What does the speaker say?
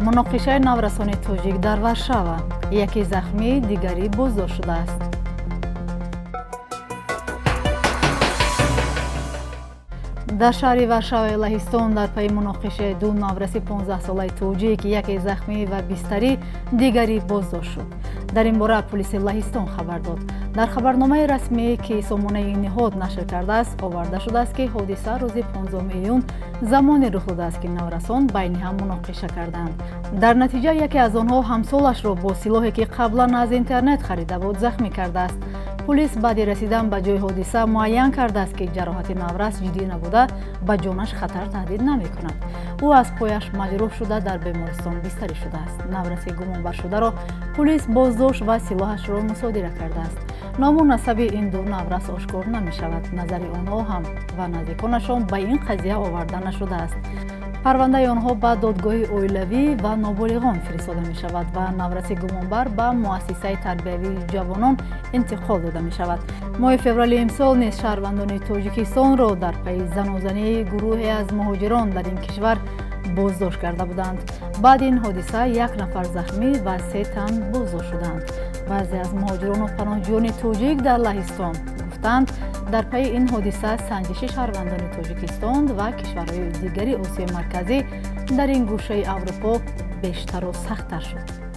مناقشه نورسانی توجیک در وارشاوا، یکی زخمی دیگری بازداشت شده است. در شهر وارشاوای لهستان در پی مناقشه دو نورسی 15 ساله توجیک، یکی زخمی و بستری دیگری بازداشت شد. در این باره پلیس لهستان خبر داد. در خبرنامه رسمی که سامانه این نهاد نشر کرده است آورده شده است که حادثه روز 15 ایون زمانی رخ داده است که نورسان بین هم مناقشه کردند. در نتیجه یکی از آنها همسالش را با سلاحی که قبلا از اینترنت خریده بود زخمی کرده است. پلیس بعد رسیدن به جای حادثه معین کرده است که جراحت نورس جدی نبوده به جانش خطر تهدید نمی کند. او از پایش مجروح شده در بیمارستان بستری شده است. نورس گمانبر شده را پلیس بازداشت و سلاحش را مصادره کرده است. نام و نسب این دو نورس آشکار نمی شود. نظر آنها هم و نزدیکانشان به این قضیه آورده نشده است. پرونده آنها به دادگاه اویلوی و نابالغان فرستاده می شود و نورس گمانبر به مؤسسه تربیوی جوانان انتقال داده می شود. ماه فوریه امسال نیز شهروندان تاجیکستان را در پی زنازنی گروهی از مهاجران در این کشور بازداشت کرده بودند. بعد این حادثه یک نفر زخمی و 3 تن بازداشت شدند. بعضی از مهاجران و پناهجویان تاجیک در لهستان گفتند در پی این حادثه سنجش شهروندان تاجیکستان و کشورهای دیگری آسیای مرکزی در این گوشه اروپا بیشتر و سخت‌تر شد.